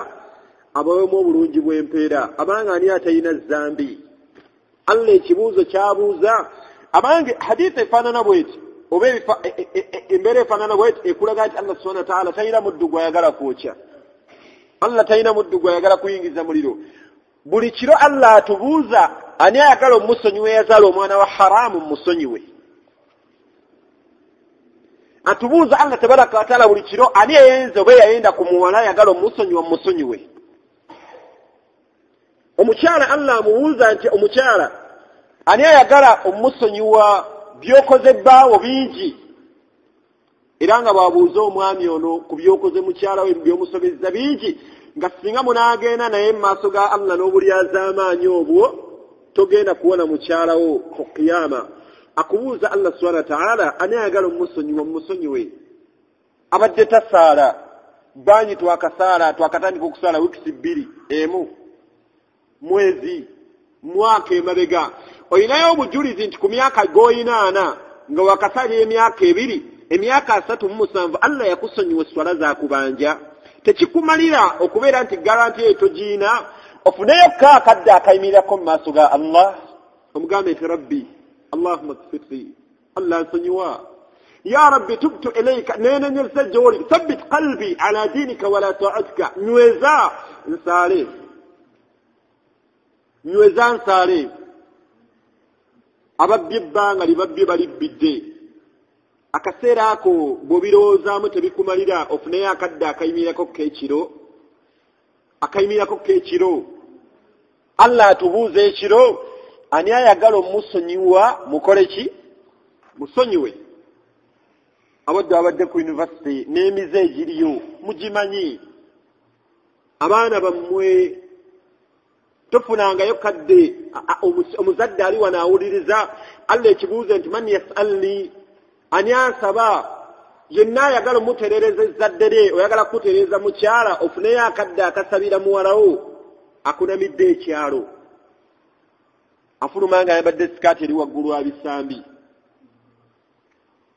[SPEAKER 1] abawemu obulungi bw'empeera abanga ani atalina zambi Allah ekibuuzo kyabuuza abange hadithi efaanana bweti oba embeera efaanana bweti ekulaga nti Allah subhanahu wa taala talina muddu gw'ayagala kwokya Allah talina muddu gw'ayagala kuyingiza muliro buli kiro Allah atubuuza ani ayagala omusonyiwe yazaala omwana wa haramu musonyiwe atubuuza Allah tabaraka wa taala buli kiro ani eyenze oba yayenda ku muwala ayagala omusonyiwa musonyiwe omukyala Allah amubuuza nti omukyala ani ayagala omusonyiwa byokoze bbaawo bingi era nga bwabuuza omwami ono ku byokoze mukyala we byomusobezza bingi nga singa munaagenda naye mu maaso ga Allah n'obulyazaamaanyi obwo togenda kuwona mukyala wo ku qiyama akubuuza Allah subhanahu wa ta'ala ani ayagala omusonyiwa musonyiwe abadde tasaala banyi twakatandika okusala wiiki 2 emu mwezi mwaka emabega olinayo obujulizi nti ku myaka goyinaana nga wakasala emyaka 2 emyaka 37 Allah yakusonyiwa swala za kubanja tekikumalira okubeera nti garanti etogiina ofuneyo kakadde akayimirako mu maaso ga Allah omugambe nti rabbi allahumma ighfirli Allah nsonyiwa ya rabbi tubtu ilayka nenenyeza gy'oli thabbit qalbi ala dinika wala ta'atika nyweza nsaale ababbi ebbanga libabbi balibbidde akaseera ako bw'obirowoozaamu tebikumalira ofuneyo akadde akayimirako k'ekiro Allah atubuuza ekiro ani ayagala omusonyiwa mukole ki musonyiwe abadde ku university n'emize egiriyo mugimanyi abaana bammwe tofunangayo kadde omuzadde ali wano awuliriza Allah ekibuuze nti man yasalni ani ansaba yenna ayagala omuterereza ezzadde lye oyagala kutereza mukyala ofuneyo akadde akasabira muwalawo akunamidde ekyalo afuluma nga ayambadde sikaati eri waggulu abisambi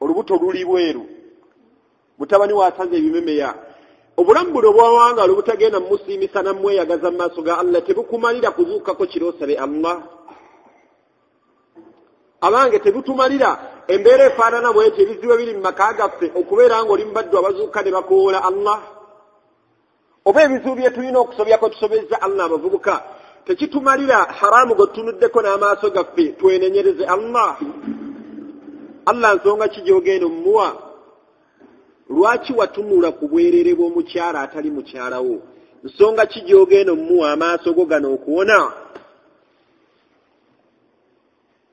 [SPEAKER 1] olubuto luli bweru mutabani waasanze ebimemeya obulamu buno obwawanga olubutagenda mumusiimisa nammweyagaza mu maaso ga Allah tebukumalira kuzuukako kiroosabe Allah abange tebutumalira embeera efaanana bwetyo ebizibu ebiri mu maka gaffe okubeera nga oli mubaddu abazuuka ne bakoola Allah oba ebizibu bye tulina okusobyako tusobezza Allah abavubuka tekitumalira haramu gwe tutunuddeko n'amaaso gaffe twenenyereze Allah nsonga ki gy'ogenda omumuwa lwaki watunula ku bwerere bw'omukyala atali mukyalawo nsonga ki gy'ogenda omumuwa amaaso go gano okuwona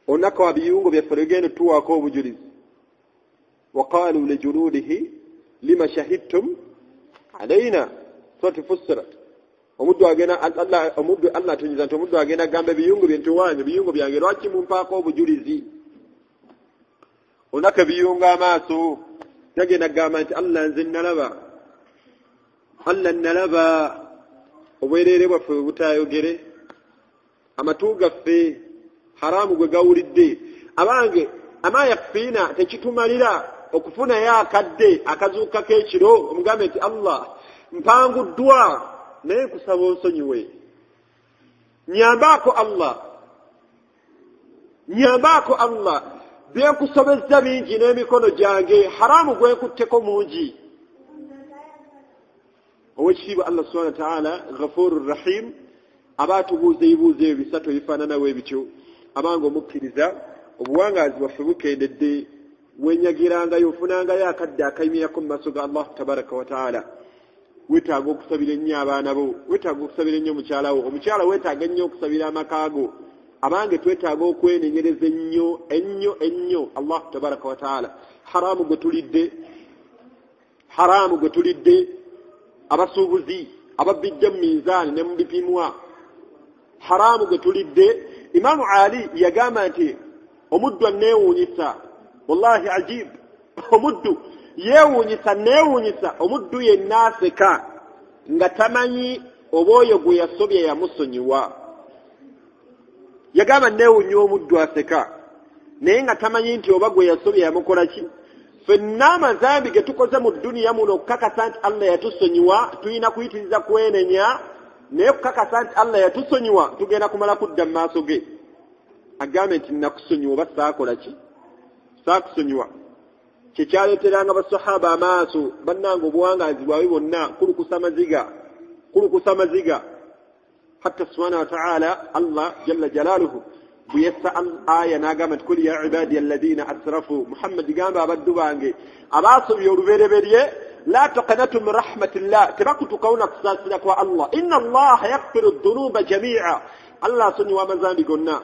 [SPEAKER 1] onaka wa biyungo byaffe legenda tuwaako obujulizi waqalu lijuludihi lima shahidtum alaina soti fussirat omuddu agenda Allah atunyiza nti omuddu agenda agamba ebiyungo bye ntiwanyu biyungo byange lwaki mumpaako obujulizi onaka biyungo amaaso yagenda agamba nti Allah nze nalaba obwerere bwaffe bwe butayogere amatu gaffe haramu gwe gawulidde abange ama yakfiina tekitumalira okufunayo akadde akazuukako ekiro omugambe nti Allah mpanguddwa naye kusaba onsonyiwe nyambaako Allah byenkusobezza bingi n'emikono gyange haramu gwenkutteko mungi owekitiibwa Allah subhanahu wa ta'ala ghafurur rahim abaatubuuza ebibuuzo ebyo bisatu ebifaananawo ebityo abanga omukkiriza obuwangaazi bwaffe bukendedde wenyagirangayo ofunangayo akadde akayimirako mu maaso ga Allah tabaraka wa ta'ala weetaaga okusabira ennyo abaana bo weetaaga okusabira ennyo omukyala weetaaga ennyo okusabira amakaago abange twetaaga okwenenyereza ennyo Allah tabaraka wa ta'ala haramu gwe tulidde abasuubuzi ababbijja mu minzaani ne mu bipimwa haramu gwe tulidde Imaamu Ali yagamba nti omuddu aneewuunyisa wallahi ajib omuddu neewuunyisa omuddu yenna aseka nga tamanyi oba oyo gwe yasobya yamusonyiwa yagamba neewuunya omuddu aseka naye nga tamanyi nti oba gwe yasobya yamukola ki ffenna amazambi ge tukoze mu dduniya muno okukakasa nti Allah yatusonyiwa tulina kuyitiriza kwenenya naye okukakasa nti Allah yatusonyiwa tugenda kumala kudda mu maaso ge agambe nti nakusonyiwa oba saakola ki saakusonyiwa kyekyaleeteranga basahaba amaaso bannanga obuwangaazi bwabwe bonna kulukusa maziga hatta subhanahu wa ta'ala Allah jalla jalaluhu buyessa aya n'agamba nti kuli ya ibadiya alladhina asrafu Muhammad gamba abaddu bange abasobya olubereberye la taqnatu min rahmatillah tebakutukawuna kusaasira kwa Allah inna Allah yaghfiru dhunuba jami'a Allah sonyiwa amazambi gonna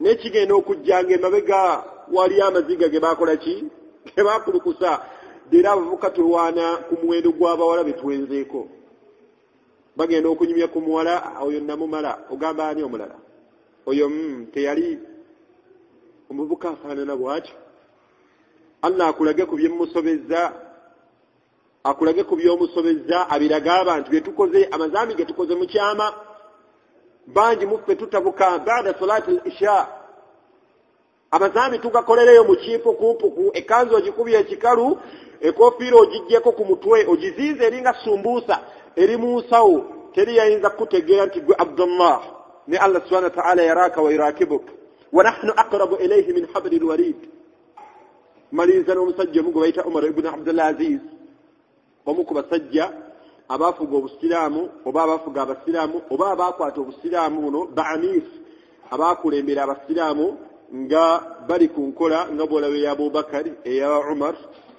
[SPEAKER 1] n'ekigenda okujjanga emabega wali amaziga ge bakola ki ge bakulukusa era abavuka tulwana ku muwendo gw'abawala betwenzeeko bagenda okunyumya ku muwala oyo namumala ogamba ani omulala oyo teyali omuvuka afaanana bw'atyo Allah akulage ku byemusobezza akulage ku by'omusobezza abiraga abantu getukoze amazambi getukoze mu kyama bangi muffe tutabuka baada salati al-isha amazambi tugakolereyo mu kiifu kumpuku ekanzu ogikubye ekikalu ekofiira ogijjeko ku mutwe ogiziize eringa sumbuusa eri mu nsawo teri yayinza kutegeera nti gwe abdullah ne allah subhanahu wa ta'ala yaraka wa yurakibuk wa nahnu aqrabu ilayhi min habli alwarid maliza n'omusajja omu gwe bayita umar ibn abdul aziz omu ku basajja abafuga obusiraamu oba abafuga abasiraamu oba abakwata obusiraamu buno ba'anis abakulembera abasiraamu nga bali ku nkola nga bwolaba eya abubakari eya umar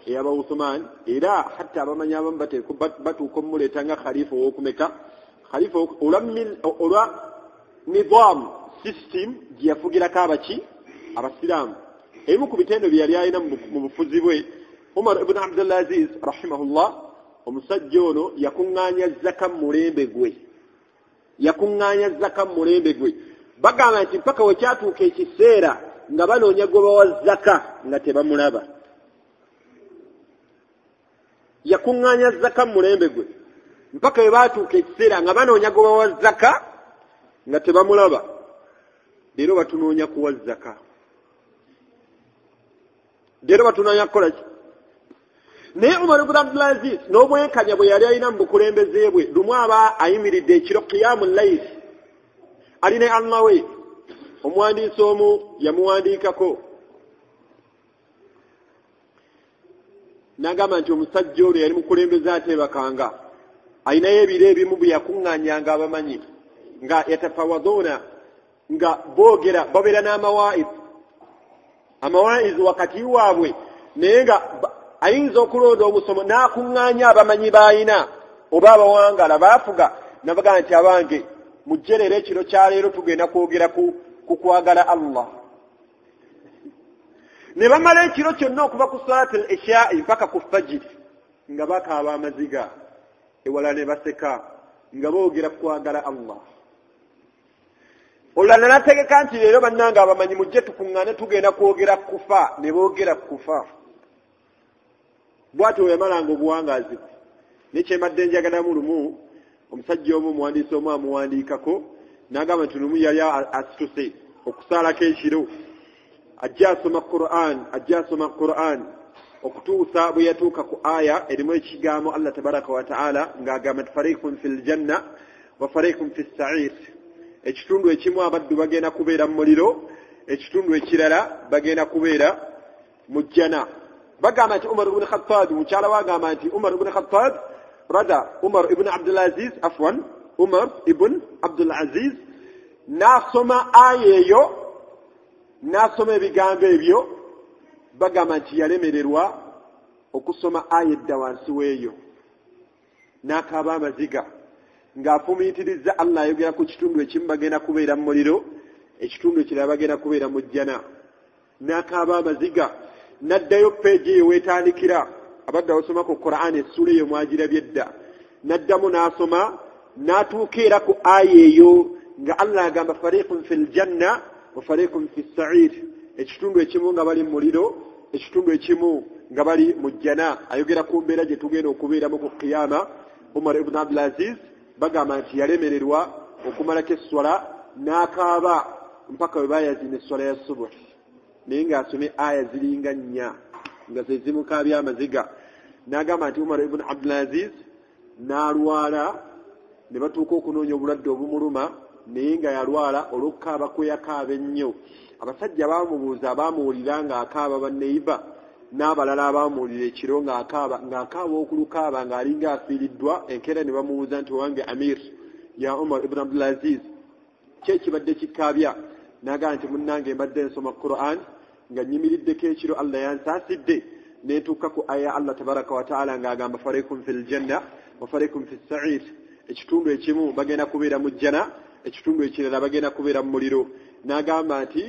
[SPEAKER 1] eyaba Uthman era hatta abamanyi abamu batuuka omuleeta nga khalifa owokumeka khalifa olwa nidam system gye yafugirako abaki abasiraamu ebimu ku bitendo bye yali alina mu bufuzi bwe umar ibn abdul aziz rahimahullah omusajja ono yakuŋŋaanya zaka mu mulembe gwe bagamba nti mpaka wekyatuuka ekiseera nga banoonya goba wa zaka nga tebamulaba yakuŋŋaanya zaka mu mulembe gwe mpaka we baatuuka ekiseera nga banoonya goba wa zaka nga tebamulaba leero batunoonya kuwa zaka leero batunoonya kukola ki naye umar ibn abdul aziz n'obwenkanya bwe yali alina mu bukulembeze bwe lumu aba ayimiridde ekiro qiyamu layl ali ne allah we omuwandiisi omu yamuwandiikako n'agamba nti omusajja olwo yali mukulembeze ateebakanga alinayo ebiro ebimu bwe yakuŋŋaanyanga abamanyi nga yatafawaduuna nga boogera babeera n'amawaizi wakati waabwe naye nga ayinza okulonda omusomo n'akuŋŋaanya abamanyi baayina oba abawangala baafuga nabagamba nti abange mujje leero ekiro kyaleero tugenda kwogera ku kwagala allah ne bamala ekiro kyonna okuva ku salati al-isha mpaka ku fajiri nga bakaaba amaziga ewala ne baseka nga boogera kwagala allah olulala nategeka nti leero bannanga abamanyi mujje tukuŋŋaane tugenda kwogera kufa ne boogera kufa bw'atyo we yamalanga obuwangaazi bwe nekyembadde njagalamu lumu omusajja omu omuwandiisi omu amuwandiikako n'agamba nti lumu yali asituse okusaalako ekiro ajja asoma Qur'an okutuusa bwe yatuuka ku aya erimu ekigambo allah tabaraka wa ta'ala ng'agamba nti fariqun fil janna wa fariqun fis sa'ir ekitundu ekimu abaddu bagenda kubeera mu muliro ekitundu ekirala bagenda kubeera mu jjana bagamba nti umar ibn khattab mukyala wagamba nti umar ibn khattab umar ibn abdul aziz umar ibn abdul aziz n'asoma aya eyo n'asoma ebigambo ebyo bagamba nti yalemererwa okusoma aya edda wansi w'eyo n'akaaba amaziga ng'afumiitiriza allah ayogera ku kitundu ekimu bagenda kubeera mu muliro ekitundu ekirala bagenda kubeera mu jjana n'akaaba amaziga naddayo peegi eyo weetandikira abadde awosoma ku Qur'an essula eyo mwagirabye edda naddamu n'asoma n'atuuka era ku aya eyo nga allah agamba fariqun fil janna wa fariqun fis sa'ir ekitundu ekimu nga bali mu muliro ekitundu ekimu nga bali mu jjana ayogera ku mbeera gye tugenda okubeeramu ku qiyama umar ibn abdul aziz bagamba nti yalemererwa okumalako esswala n'akaaba mpaka we bayazina esswala ya subuhi naye ng'asomye aya ziringa 4 nga ze zimukaabya amaziga n'agamba nti umar ibn abdul aziz n'alwala ne batuuka okunoonya obulwadde obumuluma naye nga yalwala olw'okukaaba kwe yakaaba ennyo abasajja baamubuuza abaamuwulira ng'akaaba banneiba n'abalala abaamuwulira ekiro ng'akaaba okulukaaba ng'alinga afiiriddwa enkeera ne bamubuuza nti owange amir ya umar ibn abdul aziz ki ekibadde kikaabya n'agamba nti munnange mbadde nsoma Qur'an nga nyimiriddeko ekiro allah yansaasidde netuuka ku aya allah tabaraka wa ta'ala ng'agamba fariqun fil janna wa fariqun fis sa'ir ekitundu ekimu bagenda kubeera mu jjana ekitundu ekirala bagenda kubeera mu muliro n'agamba nti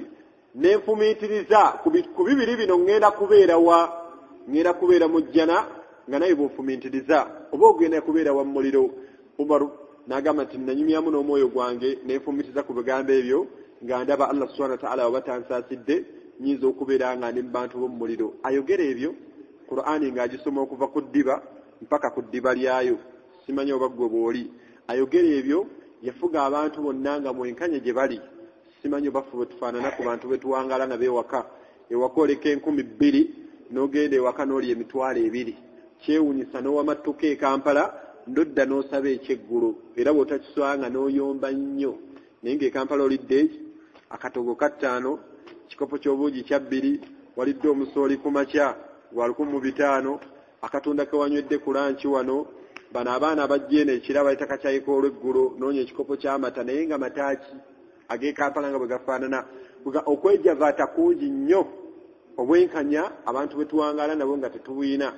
[SPEAKER 1] nenfumiitiriza ku bibiri bino ngenda kubeera mu jjana nga naye bw'ofumiitiriza oba ogenda kubeera wa mu muliro umaru n'agamba nti nanyumyamu n'omwoyo gwange nenfumiitiriza ku bigambo ebyo nga ndaba allah subhanahu wa ta'ala waba tansaasidde nyinza okubeera nga ndi mu bantu b'omu muliro ayogera ebyo Qur'ani ng'agisoma okuva ku ddiba mpaka ku ddiba lyayo simanyi oba ggwe bw'oli ayogera ebyo yafuga abantu bonna nga mwenkanye gye bali simanyi oba ffe bwe tufaanana ku bantu betuwangala nabo ewaka oleka 2,000 n'ogenda ewaka n'oli emitwalo 2 kyewunyisa n'owamattuka e Kampala ndodda n'osaba ekyeggulo era bw'otakiswanga n'oyomba nnyo naye ng'e Kampala olidde akatogo ka 5 kikopo ky'obuugi kya 2 walidde omusooli ku makya gwa 1,500 akatunda ke wanywedde ku lanchi wano bano abaana bajjeeno ekira bayita kakyayiko olw'eggulo noonya ekikopo ky'amata naye nga mataaki ag'e Kampala nga bwe gafaanana okwejavaata kungi nnyo obwenkanya abantu bwe tuwangaala nabo nga tetubuyina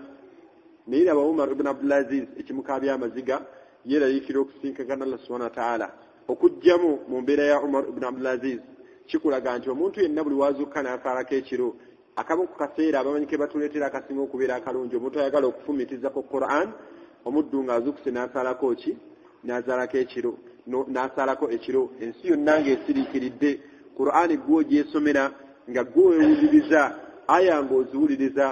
[SPEAKER 1] naye raba Umar ibn Abdulaziz ekimukaabya amaziga yeeraliikira okusinkagana Allah subhanahu wa ta'ala okujjamu mu mbeera ya Umar ibn Abdulaziz kikulaga nti omuntu yenna buli wazuuka n'asaalako ekiro akamu ku kaseera abamanyi ke batuleetera akasinga okubeera akalungi omuntu ayagala okufumitiza ku Quran omuddu ng'azuukuse n'asaalako ki n'asaalako ekiro ensi yonna ng'esiriikiridde Quran gwe ogyesomera nga gwe weewuliriza aya ng'oziwuliriza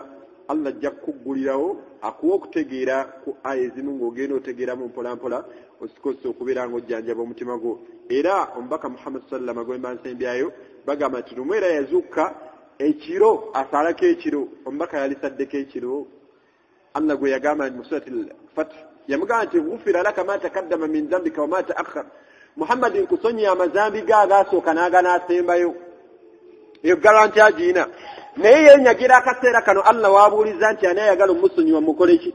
[SPEAKER 1] Allah ajja kukuggulirawo akuwa okutegeera ku aya ezimu ng'ogenda otegeeramu mpolampola osikose okubeera ng'ojjanjaba omutima gwo era omubaka Muhammad sallama gwe mba nsembyayo bagamba nti lumu era yazuuka ekiro asaalako ekiro omubaka yalisaddeko ekiro Allah gwe yagamba mu surati al-Fath yamugamba nti ghufira laka ma takaddama min dhanbika wa ma ta'akhkhar Muhammad nkusonyiya amazambi ge agaasooka n'aganaasembayo eyo garanti agiina naye yenyagira akaseera kano Allah waabuuliza nti ani ayagala omusonyiwa mukole ki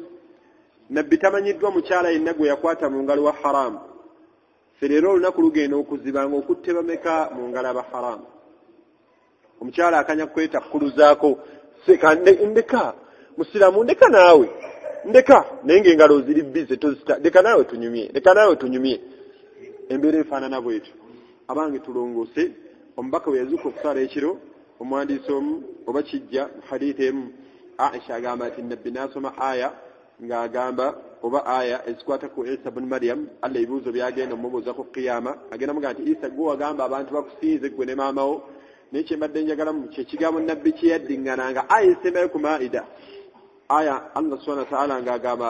[SPEAKER 1] nabbi tamanyiddwa mukyala yenna gwe yakwata mu ngalo wa haramu ffe leero olunaku lugenda okuzibanga okutte bameka mu ngalo aba haramu omukyala akanya kweta kkuluzaako ndeka musiramu ndeka naawe ndeka naye ng'engalo ziri bize tozita ndeka naawe tunyumye embeera efaanana bwetyo abange tulongoose omubaka we yazuuka okusala ekiro omuwandiisi omu oba kijja hadithi emu Aisha agamba nti nabbi n'asoma aya ng'agamba oba aya ezikwata ku Isa ibn Maryam Allah ebibuuzo byagenda omubuuza ku qiyama agenda muga nti Isa gwe wagamba abantu bakusinze gwe ne maamawo naye kyembadde njagalamu kyekigambo nabbi kye yaddingananga aya esembayo ku Maida aya Allah subhanahu wa ta'ala ng'agamba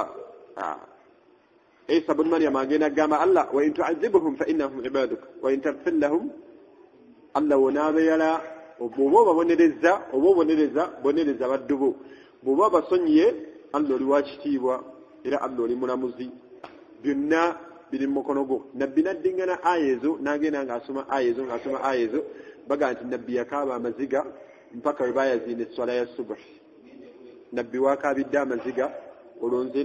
[SPEAKER 1] Isa ibn Maryam agenda agamba Allah wa in tu'azzibuhum fa innahum ibaduk wa in taghfir lahum Allah wonaabeera oba bonereza baddu bo bw'oba basonyiye Allah oli wakitiibwa era Allah oli mulamuzi byonna biri mu mukono gwo nabbi naddingana aya ezo n'agenda ng'asoma aya ezo baga nti nabbi yakaaba amaziga mpaka we bayazinda esswala ya subuhi nabbi wakaabidde amaziga olonze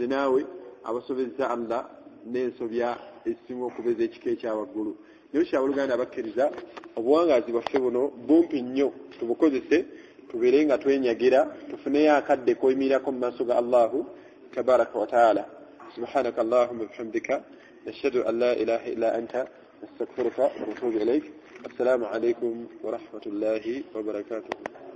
[SPEAKER 1] naawe abasobezza Allah n'ensobya esinga okubeza ekika ekyawaggulu naye kyabuluganda abakkiriza obuwangaazi bwaffe buno bumpi nnyo tubukozese tubeere nga twenyagira tufuneyo akadde koyimirako mu maaso ga Allahu tabaraka wa taala subhanaka allahumma bihamdika nashhadu an la ilaha illa anta nastaghfiruka wa natubu ilayk assalamu alaykum wa rahmatullahi wa barakatuh